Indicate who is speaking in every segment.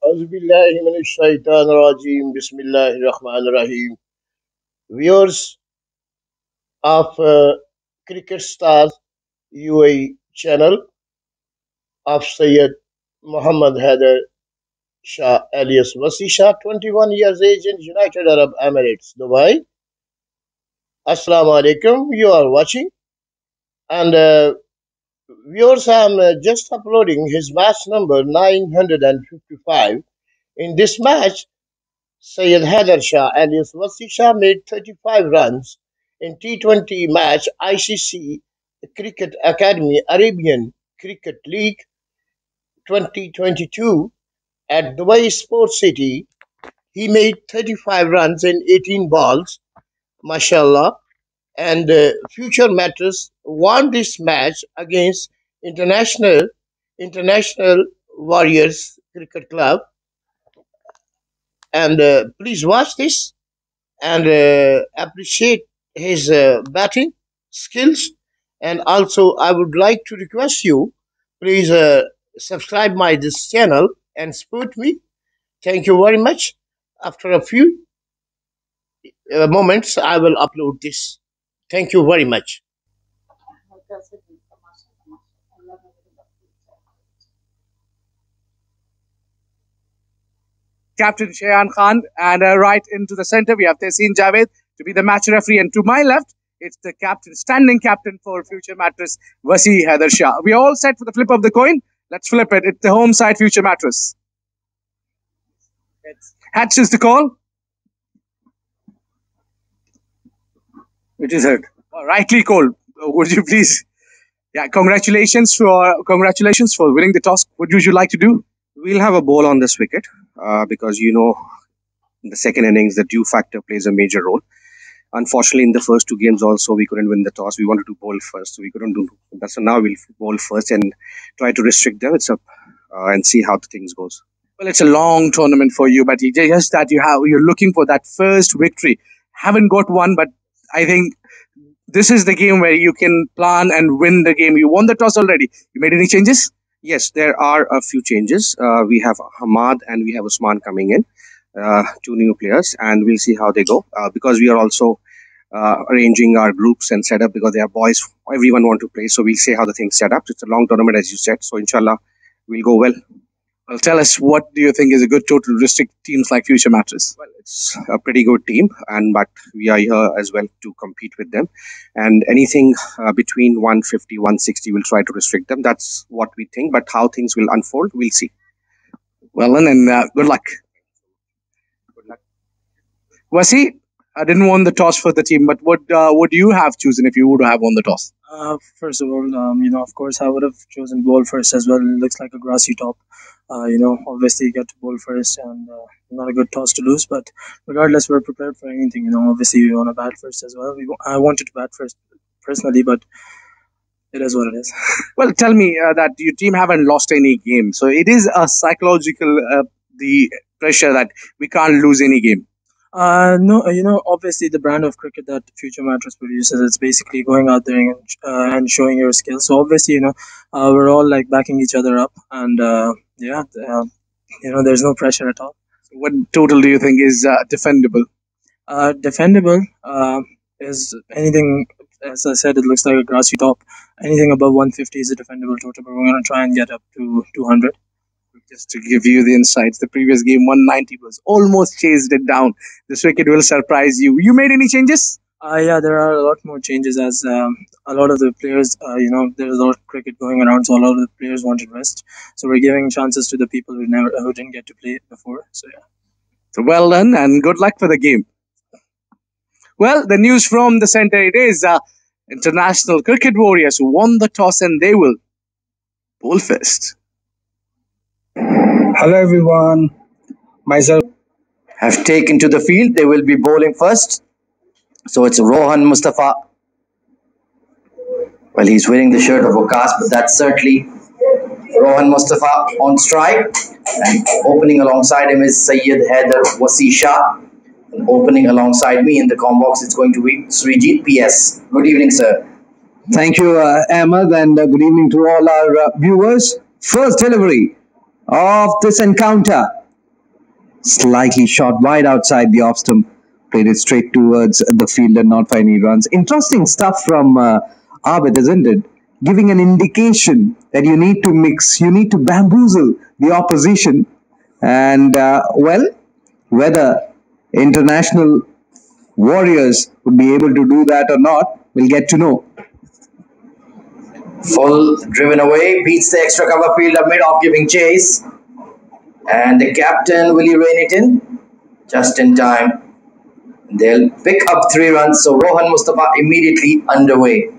Speaker 1: أعوذ بالله من الشيطان الرجيم بسم الله الرحمن الرحيم. Viewers of Cricket Stars UAE channel of Syed Muhammad Haider Shah alias Wasi Shah, 21 years age in United Arab Emirates, Dubai. Assalamu alaikum. You are watching and viewers, I'm just uploading his match number 955. In this match, Syed Haider Shah alias Wasi Shah made 35 runs in T20 match ICC Cricket Academy Arabian Cricket League 2022 at Dubai Sports City. He made 35 runs in 18 balls, mashallah, and Future Matters won this match against International Warriors Cricket Club. And please watch this and appreciate his batting skills. And also, I would like to request you, please subscribe my this channel and support me. Thank you very much. After a few moments, I will upload this. Thank you very much.
Speaker 2: Captain Shayan Khan, and right into the center we have Tehseen Javed to be the match referee, and to my left it's the captain, standing captain for Future Mattress, Wasi Haider Shah. We are all set for the flip of the coin. Let's flip it. It's the home side Future Mattress. Hatch is the call. It is heard. Rightly called. Would you please? Yeah, congratulations for winning the toss. What would you like to do?
Speaker 3: We'll have a ball on this wicket because in the second innings the dew factor plays a major role. Unfortunately, in the first two games also we couldn't win the toss. We wanted to bowl first, so we couldn't do that. So now we'll bowl first and try to restrict them. It's up and see how the things goes.
Speaker 2: Well, it's a long tournament for you, but just that you're looking for that first victory. Haven't got one, but I think this is the game where you can plan and win the game. You won the toss already. You made any changes?
Speaker 3: Yes, there are a few changes. We have Hamad and we have Usman coming in, two new players, and we'll see how they go. Because we are also arranging our groups and setup because they are boys. Everyone want to play, so we'll see how the things set up. It's a long tournament, as you said, so inshallah, we'll go well.
Speaker 2: Well, tell us, what do you think is a good total to restrict teams like Future Matches?
Speaker 3: Well, it's a pretty good team, but we are here as well to compete with them. And anything between 150, 160, we'll try to restrict them. That's what we think. But how things will unfold, we'll see.
Speaker 2: Well, and good luck.
Speaker 3: Good luck.
Speaker 2: Wasi, I didn't won the toss for the team, but what would you have chosen if you would have won the toss?
Speaker 4: First of all, of course, I would have chosen ball first as well. It looks like a grassy top. Obviously you get to bowl first, and not a good toss to lose. But regardless, we're prepared for anything. Obviously we want to bat first as well. I wanted to bat first personally, but it is what it is.
Speaker 2: Well, tell me that your team haven't lost any game, so it is a psychological the pressure that we can't lose any game.
Speaker 4: No, obviously the brand of cricket that Future Mattress produces, it's basically going out there and showing your skills. So obviously, we're all like backing each other up, and there's no pressure at all.
Speaker 2: So what total do you think is defendable?
Speaker 4: Defendable is anything. As I said, it looks like a grassy top. Anything above 150 is a defendable total, but we're going to try and get up to 200.
Speaker 2: Just to give you the insights, the previous game 190 was almost chased it down. This wicket will surprise you. You made any changes?
Speaker 4: Yeah, there are a lot more changes as a lot of the players, there's a lot of cricket going around, so a lot of the players wanted rest. So we're giving chances to the people who didn't get to play it before. So yeah.
Speaker 2: So well done and good luck for the game. Well, the news from the centre, it is International Cricket Warriors who won the toss and they will bowl first.
Speaker 5: Hello everyone, myself have taken to the field. They will be bowling first. So it's Rohan Mustafa. Well, he's wearing the shirt of Waqas, but that's certainly Rohan Mustafa on strike. And opening alongside him is Syed Haider Wasi Shah. And opening alongside me in the comm box is going to be Srijit PS. Good evening, sir.
Speaker 6: Thank you, Ahmed, and good evening to all our viewers. First delivery of this encounter slightly shot wide outside the off stump, played it straight towards the fielder, not for any runs. Interesting stuff from Abid, isn't it? Giving an indication that you need to mix, you need to bamboozle the opposition, and well, whether international warriors would be able to do that or not, we'll get to know.
Speaker 5: Full driven away, beats the extra cover fielder mid-off giving chase. And the captain, will he rein it in? Just in time. They'll pick up 3 runs, so Rohan Mustafa immediately underway.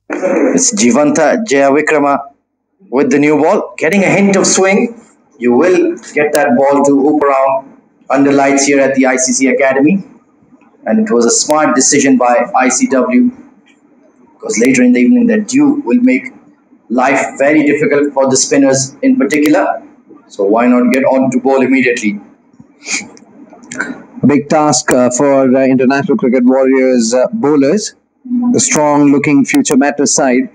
Speaker 5: It's Jivanta Jayavikrama with the new ball, getting a hint of swing. You will get that ball to hoop around under lights here at the ICC Academy. And it was a smart decision by ICW, because later in the evening that dew will make life very difficult for the spinners in particular. So why not get on to ball immediately?
Speaker 6: A big task for International Cricket Warriors bowlers, a strong looking future matter side.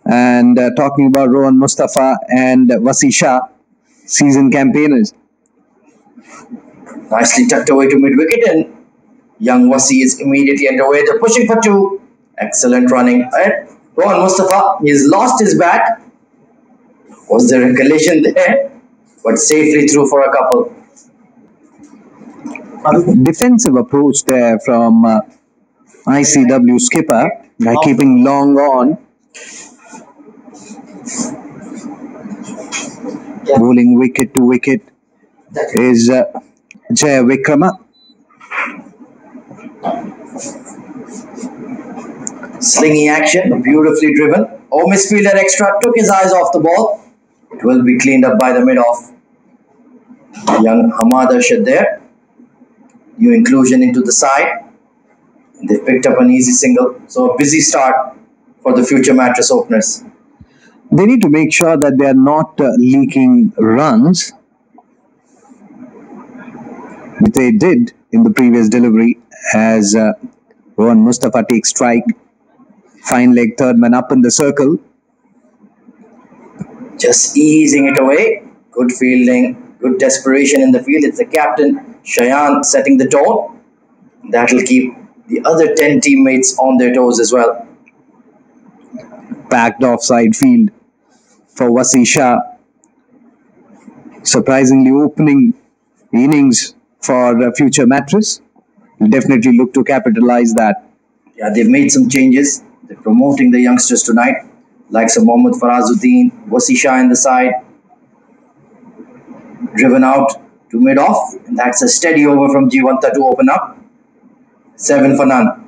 Speaker 6: And talking about Rohan Mustafa and Wasi Shah, season campaigners.
Speaker 5: Nicely tucked away to mid-wicket, and young Wasi is immediately underway. They're pushing for 2. Excellent running. And Rohan Mustafa, he's lost his bat. Was there a collision there? But safely through for a couple.
Speaker 6: Defensive approach there from ICW skipper by keeping long on. Bowling wicket to wicket is Jayavikrama.
Speaker 5: Slingy action, beautifully driven. Oh, misfielder extra took his eyes off the ball. It will be cleaned up by the mid-off. Young Hamad Arshad there. New inclusion into the side. They picked up an easy single. So a busy start for the future mattress openers.
Speaker 6: They need to make sure that they are not leaking runs, which they did in the previous delivery, as Rohan Mustafa takes strike. Fine leg, third man up in the circle.
Speaker 5: Just easing it away. Good fielding, good desperation in the field. It's the captain, Shayan, setting the tone. That'll keep the other 10 teammates on their toes as well.
Speaker 6: Packed offside field for Wasi Shah. Surprisingly opening innings for future mattress. We'll definitely look to capitalize that.
Speaker 5: Yeah, they've made some changes. They're promoting the youngsters tonight, like some Mohammad Farazuddin, Wasi Shah in the side. Driven out to mid-off, and that's a steady over from Jivanta to open up. 7 for none.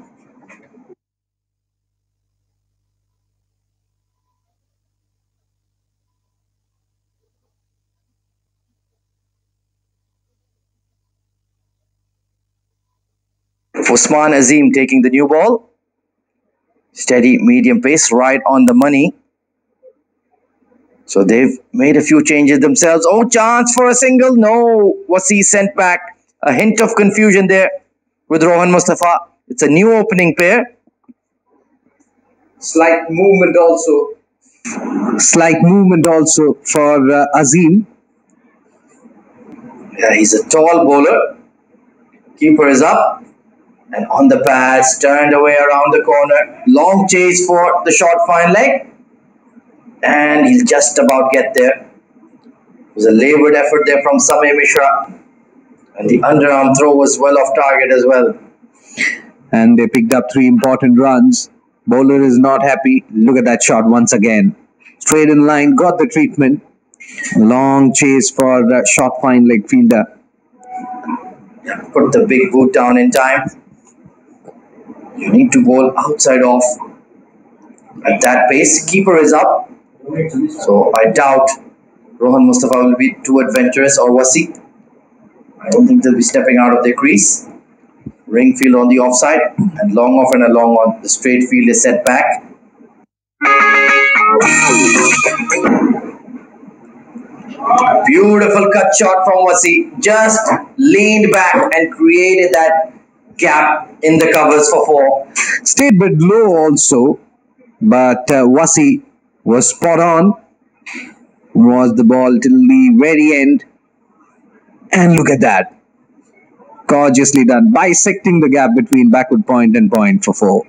Speaker 5: Usman Azim taking the new ball. Steady medium pace, right on the money. So they've made a few changes themselves. Oh, chance for a single. No. Wasi sent back. A hint of confusion there with Rohan Mustafa. It's a new opening pair.
Speaker 6: Slight movement also for Azim.
Speaker 5: Yeah, he's a tall bowler. Keeper is up. And on the pads, turned away around the corner. Long chase for the short fine leg. And he'll just about get there. It was a laboured effort there from Samay Mishra. And the underarm throw was well off target as well.
Speaker 6: And they picked up 3 important runs. Bowler is not happy. Look at that shot once again. Straight in line, got the treatment. Long chase for the short fine leg fielder.
Speaker 5: Put the big boot down in time. You need to bowl outside off at that pace. Keeper is up. So I doubt Rohan Mustafa will be too adventurous, or Wasi. I don't think they'll be stepping out of their crease. Ring field on the offside, and long off and a long on. The straight field is set back. Beautiful cut shot from Wasi. Just leaned back and created that gap in the covers for 4.
Speaker 6: Stayed bit low also, but Wasi was spot on Was the ball till the very end. And look at that. Gorgeously done. Bisecting the gap between backward point and point for 4.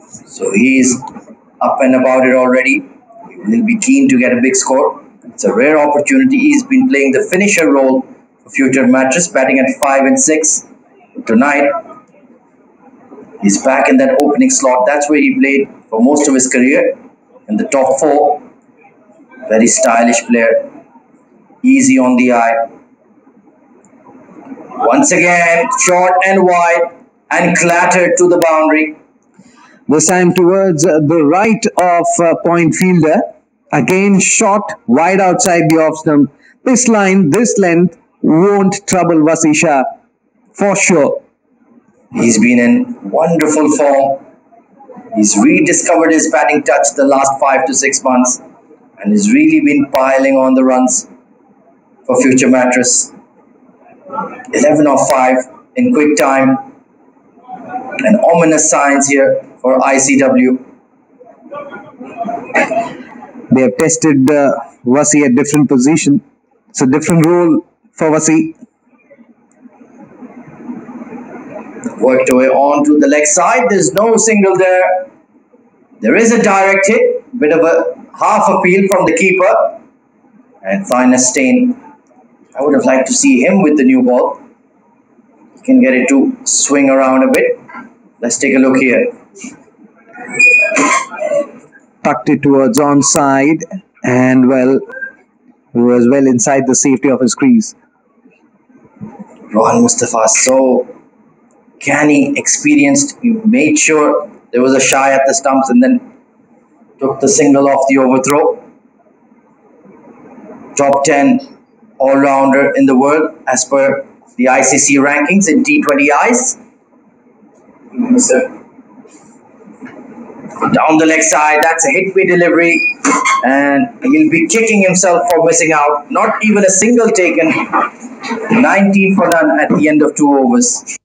Speaker 5: So he's up and about it already. He'll be keen to get a big score. It's a rare opportunity. He's been playing the finisher role for future matches, batting at 5 and 6. Tonight, he's back in that opening slot. That's where he played for most of his career, in the top 4. Very stylish player. Easy on the eye. Once again, short and wide and clattered to the boundary.
Speaker 6: This time towards the right of point fielder. Again, shot wide outside the off stump. This line, this length won't trouble SHAH for sure.
Speaker 5: He's been in wonderful form. He's rediscovered his batting touch the last 5 to 6 months and has really been piling on the runs for future matches. 11 of 5 in quick time. And ominous signs here for ICW.
Speaker 6: They have tested Wasi at different position. It's a different role for Wasi.
Speaker 5: Worked away on to the leg side. There's no single there. There is a direct hit. Bit of a half appeal from the keeper. And Thynas Stain. I would have liked to see him with the new ball. He can get it to swing around a bit. Let's take a look here.
Speaker 6: Tucked it towards onside and well, he was well inside the safety of his crease.
Speaker 5: Rohan Mustafa, so canny, experienced. He made sure there was a shy at the stumps and then took the single off the overthrow. Top 10 all-rounder in the world as per the ICC rankings in T20Is. Down the leg side, that's a hit-me delivery, and he'll be kicking himself for missing out. Not even a single taken. 19 for none at the end of 2 overs.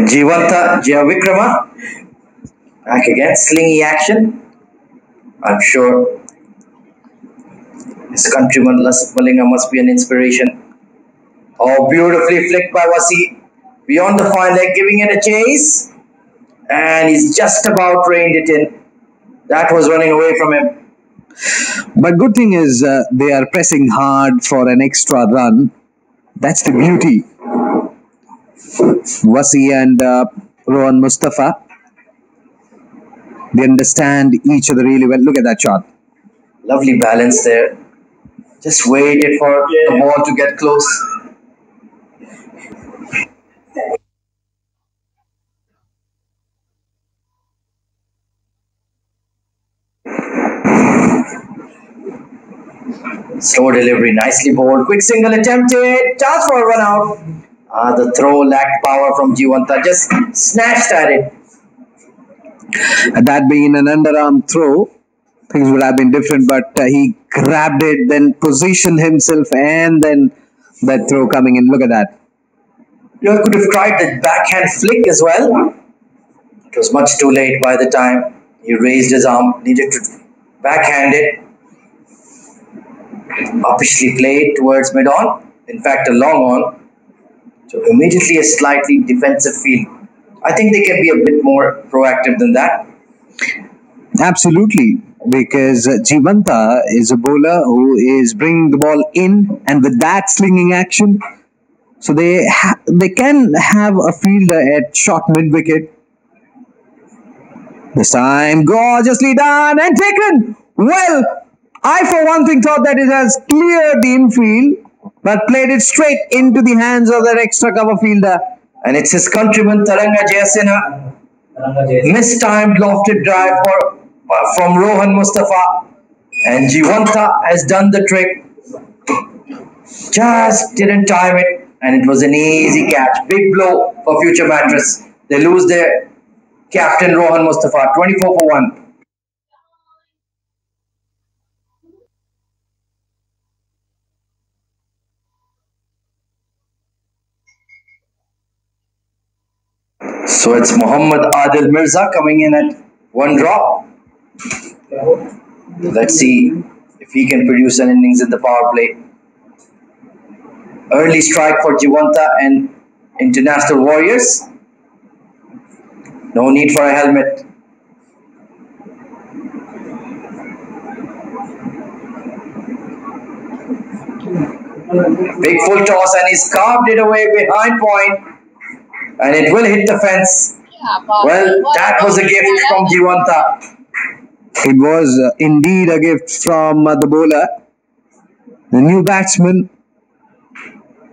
Speaker 5: Jivanta Jayavikrama back again, slingy action. I'm sure his countryman Lasith Malinga must be an inspiration. Oh, beautifully flicked by Wasi. Beyond the fine leg, giving it a chase. And he's just about reined it in. That was running away from him.
Speaker 6: But good thing is they are pressing hard for an extra run. That's the beauty. Wasi and Rohan Mustafa, they understand each other really well. Look at that shot.
Speaker 5: Lovely balance there. Just waited for the ball to get close. Slow delivery, nicely bowled. Quick single attempted. Chance for a run out. The throw lacked power from Jivanta. Just snatched at it.
Speaker 6: Had that been an underarm throw, things would have been different, but he grabbed it, then positioned himself, and then that throw coming in. Look at that.
Speaker 5: You could have tried the backhand flick as well. It was much too late by the time he raised his arm. Needed to backhand it. Uppishly played towards mid-on. In fact, a long on. So immediately a slightly defensive feel. I think they can be a bit more proactive than that.
Speaker 6: Absolutely, because Jivanta is a bowler who is bringing the ball in, and with that slinging action, so they can have a fielder at short mid-wicket. This time, gorgeously done and taken. Well, I for one thing thought that it has cleared the infield, but played it straight into the hands of that extra cover fielder.
Speaker 5: And it's his countryman Taranga Jayasena. Mistimed lofted drive from Rohan Mustafa. And Jivanta has done the trick. Just didn't time it. and it was an easy catch. Big blow for Future Mattress. They lose their captain Rohan Mustafa, 24 for 1. So it's Muhammad Adil Mirza coming in at 1 drop. Let's see if he can produce an innings in the power play. Early strike for Jivanta and International Warriors. No need for a helmet. Big full toss and he's carved it away behind point. And it will hit the fence. Well, that was a gift from Jivanta.
Speaker 6: It was indeed a gift from the bowler, the new batsman.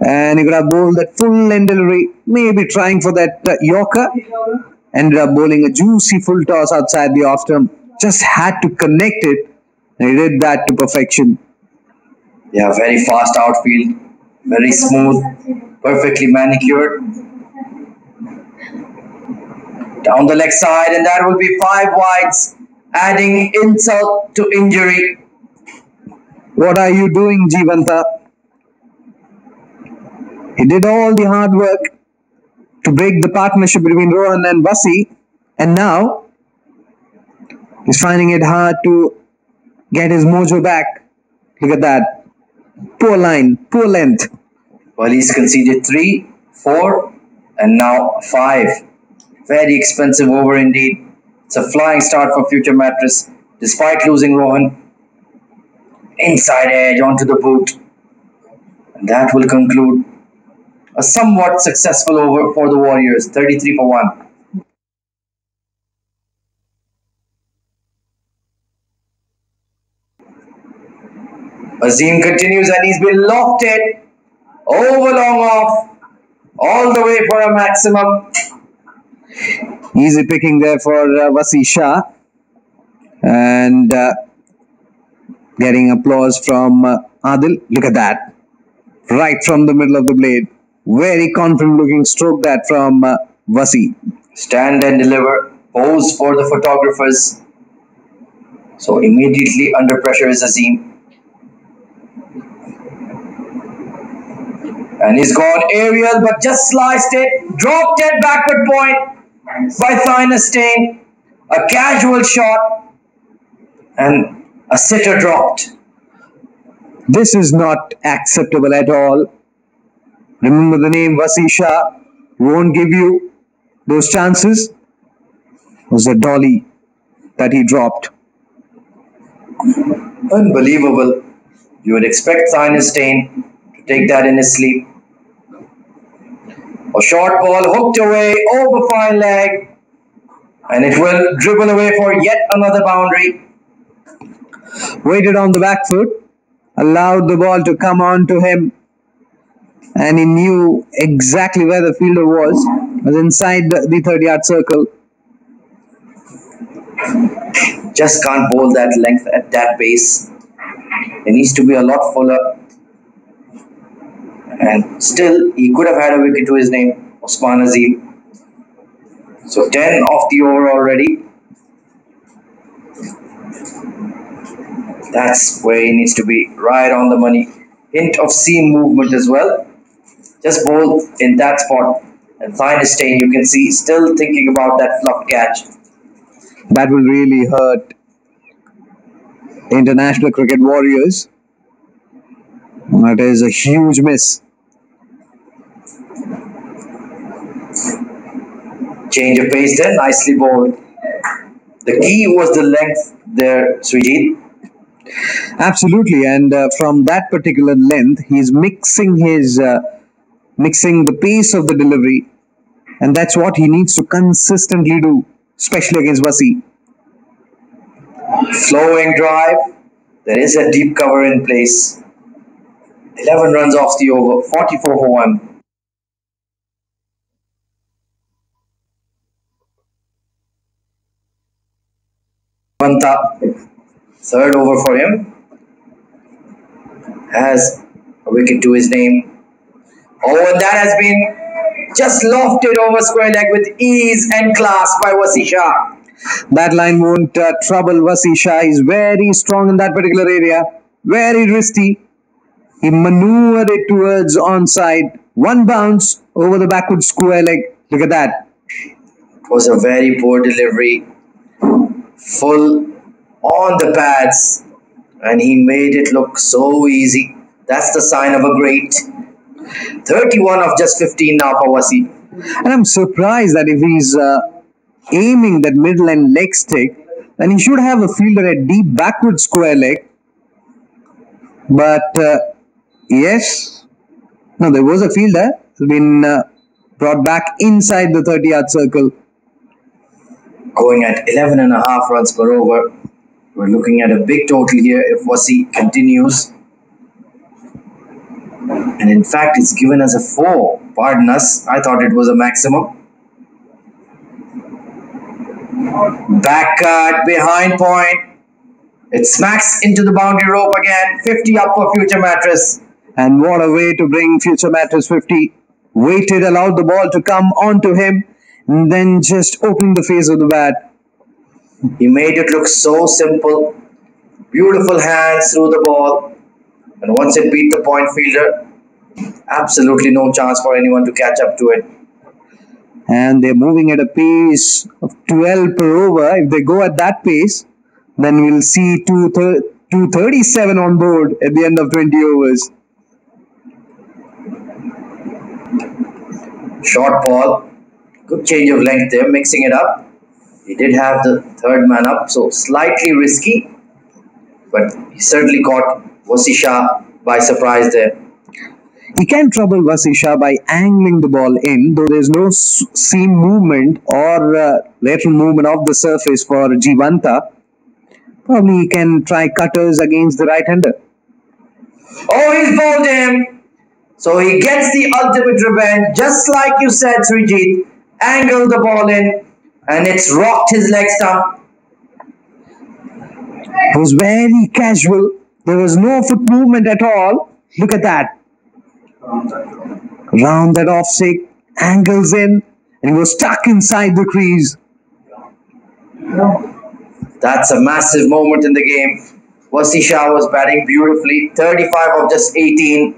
Speaker 6: And he could have bowled that full end delivery, maybe trying for that Yorker. Ended up bowling a juicy full toss outside the off stump. Just had to connect it. And he did that to perfection.
Speaker 5: Yeah, very fast outfield. Very smooth. Perfectly manicured. Down the leg side, and that will be 5 wides, adding insult to injury.
Speaker 6: What are you doing, Jivanta? He did all the hard work to break the partnership between Rohan and Vasi, and now he's finding it hard to get his mojo back. Look at that. Poor line, poor length.
Speaker 5: Well, he's conceded 3, 4, and now 5. Very expensive over indeed. It's a flying start for Future Mattress, despite losing Rohan. Inside edge onto the boot. And that will conclude a somewhat successful over for the Warriors, 33 for 1. Azim continues and he's been lofted over long off, all the way for a maximum.
Speaker 6: Easy picking there for Vasi Shah. And getting applause from Adil. Look at that. Right from the middle of the blade. Very confident looking stroke that from Vasi.
Speaker 5: Stand and deliver. Pose for the photographers. So immediately under pressure is Azim. And he's gone aerial, but just sliced it. Dropped it backward point by Thinestein. A casual shot. And a sitter dropped.
Speaker 6: This is not acceptable at all. Remember the name Vasi Shah. Won't give you those chances. It was a dolly that he dropped.
Speaker 5: Unbelievable. You would expect Thinestein to take that in his sleep. A short ball hooked away over fine leg. And it will dribble away for yet another boundary.
Speaker 6: Waited on the back foot. Allowed the ball to come on to him. And he knew exactly where the fielder was. It was inside the 30-yard circle.
Speaker 5: Just can't bowl that length at that pace. It needs to be a lot fuller. And still, he could have had a wicket to his name, Osman Azim. So 10 off the over already. That's where he needs to be, right on the money. Hint of seam movement as well. Just bowl in that spot. And Thinestein, you can see, still thinking about that fluff catch.
Speaker 6: That will really hurt International Cricket Warriors. That is a huge miss.
Speaker 5: Change of pace there, nicely bowled. The key was the length there, Srijit.
Speaker 6: Absolutely, and from that particular length, he's mixing the pace of the delivery, and that's what he needs to consistently do, especially against Vasi.
Speaker 5: Flowing drive. There is a deep cover in place. 11 runs off the over, 44 for 1. Panta, third over for him. Has a wicket to his name. Oh, and that has been just lofted over square leg with ease and class by Shah.
Speaker 6: That line won't trouble Wasi Shah. He's very strong in that particular area. Very risky. He maneuvered it towards onside. One bounce over the backward square leg. Look at that.
Speaker 5: It was a very poor delivery. Full on the pads. And he made it look so easy. That's the sign of a great. 31 of just 15 now for Wasi.
Speaker 6: And I'm surprised that if he's aiming that middle and leg stick, then he should have a fielder at deep backward square leg. But yes, no, there was a fielder. It's been brought back inside the 30-yard circle.
Speaker 5: Going at 11.5 runs per over. We're looking at a big total here if Wasi continues. And in fact, it's given us a 4. Pardon us, I thought it was a maximum. Back cut, behind point. It smacks into the boundary rope again. 50 up for Future Mattress.
Speaker 6: And what a way to bring Future Mattress 50. Waited, allowed the ball to come onto him, and then just opening the face of the bat.
Speaker 5: He made it look so simple. Beautiful hands through the ball. And once it beat the point fielder, absolutely no chance for anyone to catch up to it.
Speaker 6: And they're moving at a pace of 12 per over. If they go at that pace, then we'll see 237 on board at the end of 20 overs.
Speaker 5: Short ball. Good change of length there, mixing it up. He did have the third man up, so slightly risky. But he certainly caught Shah by surprise there.
Speaker 6: He can trouble Wasi Shah by angling the ball in, though there's no seam movement or lateral movement of the surface for Jivanta. Probably he can try cutters against the right-hander.
Speaker 5: Oh, he's bowled him. So he gets the ultimate revenge, just like you said, Srijit. Angled the ball in, and it's rocked his leg stump.
Speaker 6: It was very casual. There was no foot movement at all. Look at that. Round that off stick, angles in, and he was stuck inside the crease.
Speaker 5: That's a massive moment in the game. Shah was batting beautifully. 35 of just 18.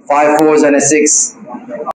Speaker 5: 5 fours and a 6.